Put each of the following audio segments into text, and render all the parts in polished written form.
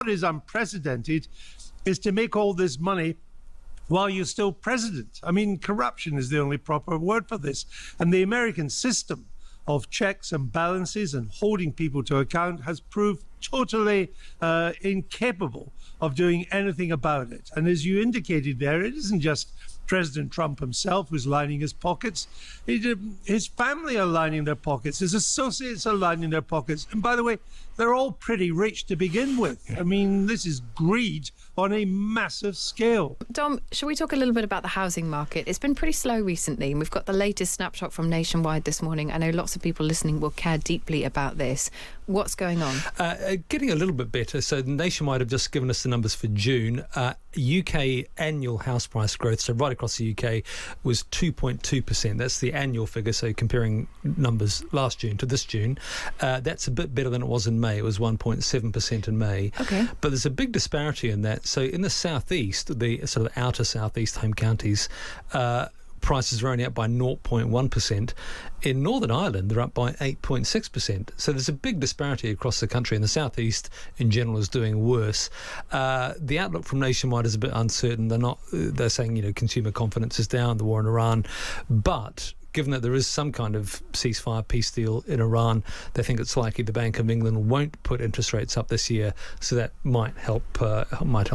What is unprecedented is to make all this money while you're still president. I mean, corruption is the only proper word for this. And the American system of checks and balances and holding people to account has proved totally incapable of doing anything about it. And as you indicated there, it isn't just President Trump himself who's lining his pockets. His family are lining their pockets. His associates are lining their pockets. And by the way, they're all pretty rich to begin with. I mean, this is greed on a massive scale. Dom, shall we talk a little bit about the housing market? It's been pretty slow recently, and we've got the latest snapshot from Nationwide this morning. I know lots of people listening will care deeply about this. What's going on? Getting a little bit better. So Nationwide have just given us the numbers for June. UK annual house price growth, so right across the UK, was 2.2%. That's the annual figure, so comparing numbers last June to this June. That's a bit better than it was in May. It was 1.7% in May. Okay. But there's a big disparity in that. So in the southeast, the sort of outer southeast home counties, prices are only up by 0.1%. In Northern Ireland, they're up by 8.6%. So there's a big disparity across the country, and the southeast in general is doing worse. The outlook from Nationwide is a bit uncertain. They're saying, consumer confidence is down, the war in Iran, but given that there is some kind of ceasefire peace deal in Iran, they think it's likely the Bank of England won't put interest rates up this year, so that might help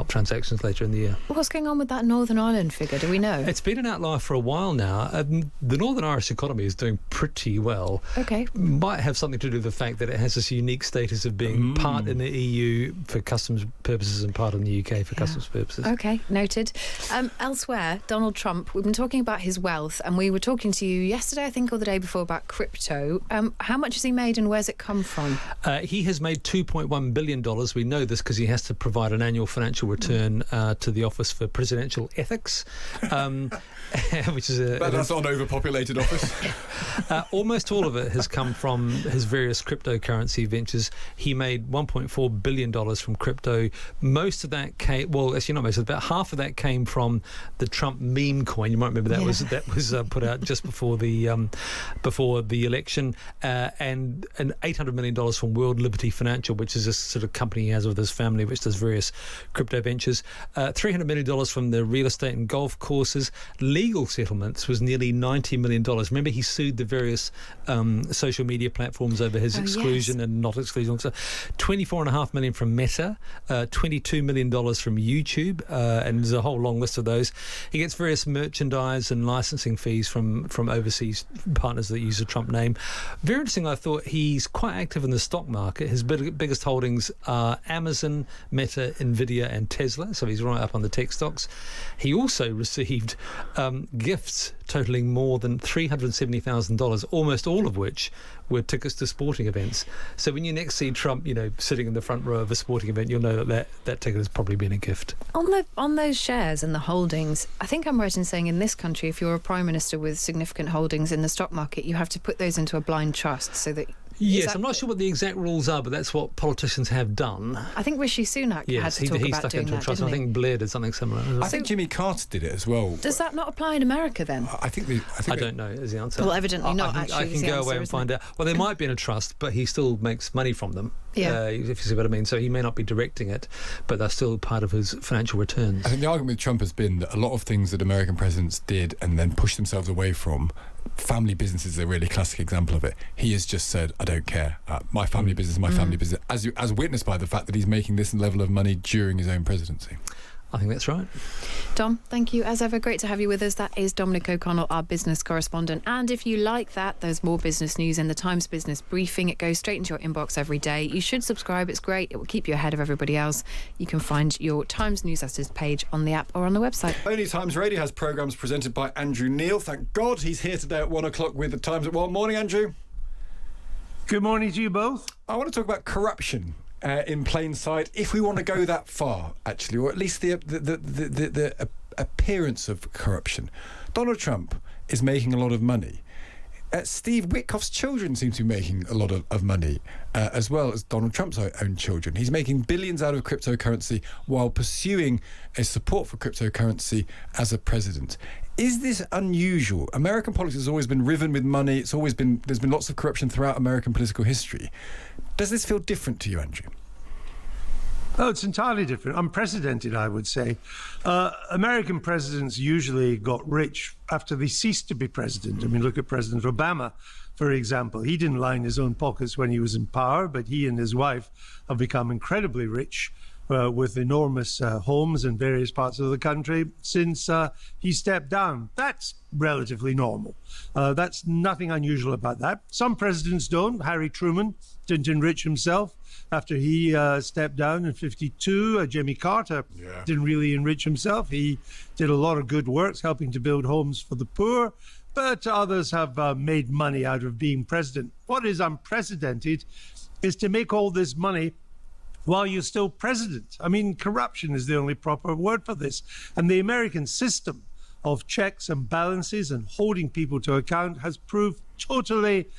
transactions later in the year. What's going on with that Northern Ireland figure? Do we know? It's been an outlier for a while now. The Northern Irish economy is doing pretty well. Okay. Might have something to do with the fact that it has this unique status of being part in the EU for customs purposes and part in the UK for customs purposes. Okay, noted. Elsewhere, Donald Trump, we've been talking about his wealth, and we were talking to you yesterday, I think, or the day before, about crypto. How much has he made and where's it come from? He has made $2.1 billion. We know this because he has to provide an annual financial return to the Office for Presidential Ethics, which is that's not an overpopulated office. Almost all of it has come from his various cryptocurrency ventures. He made $1.4 billion from crypto. Most of that came, well, actually not most, about half of that came from the Trump meme coin. You might remember that was put out just before the election, and $800 million from World Liberty Financial, which is a sort of company he has with his family, which does various crypto ventures. $300 million from the real estate and golf courses. Legal settlements was nearly $90 million. Remember, he sued the various social media platforms over his exclusion and not exclusion. So $24.5 million from Meta, $22 million from YouTube, and there's a whole long list of those. He gets various merchandise and licensing fees from overseas partners that use the Trump name. Very interesting, I thought. He's quite active in the stock market. His biggest holdings are Amazon, Meta, Nvidia and Tesla, so he's right up on the tech stocks. He also received gifts totaling more than $370,000, almost all of which were tickets to sporting events. So when you next see Trump, sitting in the front row of a sporting event, you'll know that ticket has probably been a gift. On those shares and the holdings, I think I'm right in saying in this country, if you're a prime minister with significant holdings in the stock market, you have to put those into a blind trust so that... Yes, I'm not sure what the exact rules are, but that's what politicians have done. I think Rishi Sunak had to talk about doing that, didn't he? I think Blair did something similar. I think Jimmy Carter did it as well. Does that not apply in America then? I don't know is the answer. Well, evidently not, actually. I can go away and find out. Well, they might be in a trust, but he still makes money from them, if you see what I mean. So he may not be directing it, but they're still part of his financial returns. I think the argument with Trump has been that a lot of things that American presidents did and then pushed themselves away from, family business is a really classic example of it. He has just said, I don't care. My family business is my family business, as witnessed by the fact that he's making this level of money during his own presidency. I think that's right. Dom, thank you. As ever, great to have you with us. That is Dominic O'Connell, our business correspondent. And if you like that, there's more business news in the Times Business Briefing. It goes straight into your inbox every day. You should subscribe. It's great. It will keep you ahead of everybody else. You can find your Times newsletters page on the app or on the website. Only Times Radio has programmes presented by Andrew Neil. Thank God he's here today at 1 o'clock with the Times at 1. Morning, Andrew. Good morning to you both. I want to talk about corruption. In plain sight, if we want to go that far, actually, or at least the appearance of corruption. Donald Trump is making a lot of money. Steve Witkoff's children seem to be making a lot of money, as well as Donald Trump's own children. He's making billions out of cryptocurrency while pursuing a support for cryptocurrency as a president. Is this unusual? American politics has always been riven with money. There's been lots of corruption throughout American political history. Does this feel different to you, Andrew? Oh, it's entirely different. Unprecedented, I would say. American presidents usually got rich after they ceased to be president. I mean, look at President Obama, for example. He didn't line his own pockets when he was in power, but he and his wife have become incredibly rich with enormous homes in various parts of the country since he stepped down. That's relatively normal. That's nothing unusual about that. Some presidents don't. Harry Truman didn't enrich himself after he stepped down in 52. Jimmy Carter didn't really enrich himself. He did a lot of good works helping to build homes for the poor, but others have made money out of being president. What is unprecedented is to make all this money while you're still president. I mean, corruption is the only proper word for this. And the American system of checks and balances and holding people to account has proved totally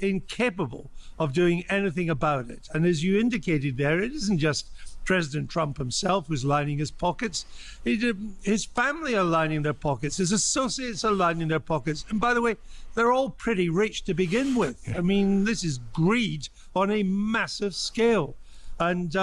incapable of doing anything about it. And as you indicated there, it isn't just President Trump himself who's lining his pockets. His family are lining their pockets. His associates are lining their pockets. And by the way, they're all pretty rich to begin with. I mean, this is greed on a massive scale. And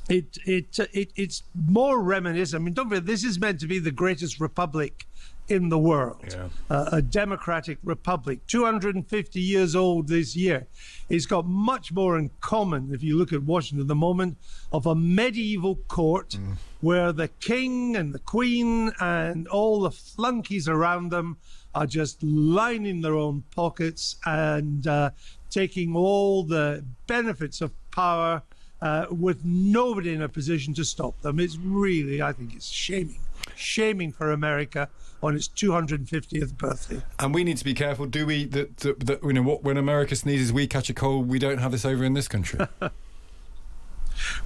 it's more reminiscent. I mean, don't forget, this is meant to be the greatest republic in the world, a democratic republic, 250 years old this year. It's got much more in common, if you look at Washington at the moment, of a medieval court where the king and the queen and all the flunkies around them are just lining their own pockets and taking all the benefits of power with nobody in a position to stop them. It's really, I think it's shaming for America on its 250th birthday. And we need to be careful, do we, that you know, when America sneezes, we catch a cold. We don't have this over in this country.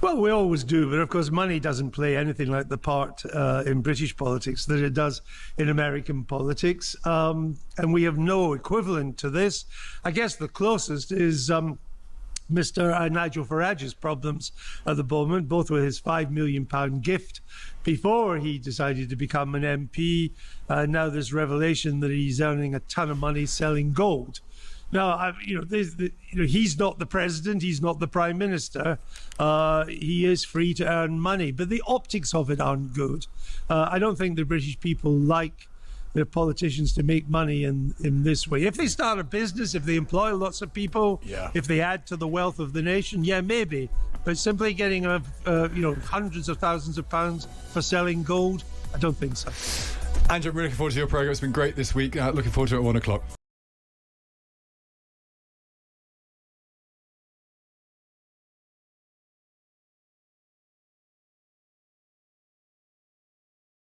Well, we always do, but of course money doesn't play anything like the part in British politics that it does in American politics. And we have no equivalent to this. I guess the closest is Mr. Nigel Farage's problems at the moment, both with his £5 million gift before he decided to become an MP. Now there's revelation that he's earning a ton of money selling gold. Now, he's not the president, he's not the prime minister. He is free to earn money, but the optics of it aren't good. I don't think the British people like their politicians to make money in this way. If they start a business, if they employ lots of people, if they add to the wealth of the nation, maybe. But simply getting hundreds of thousands of pounds for selling gold, I don't think so. Andrew, I'm really looking forward to your programme. It's been great this week. Looking forward to it at 1 o'clock.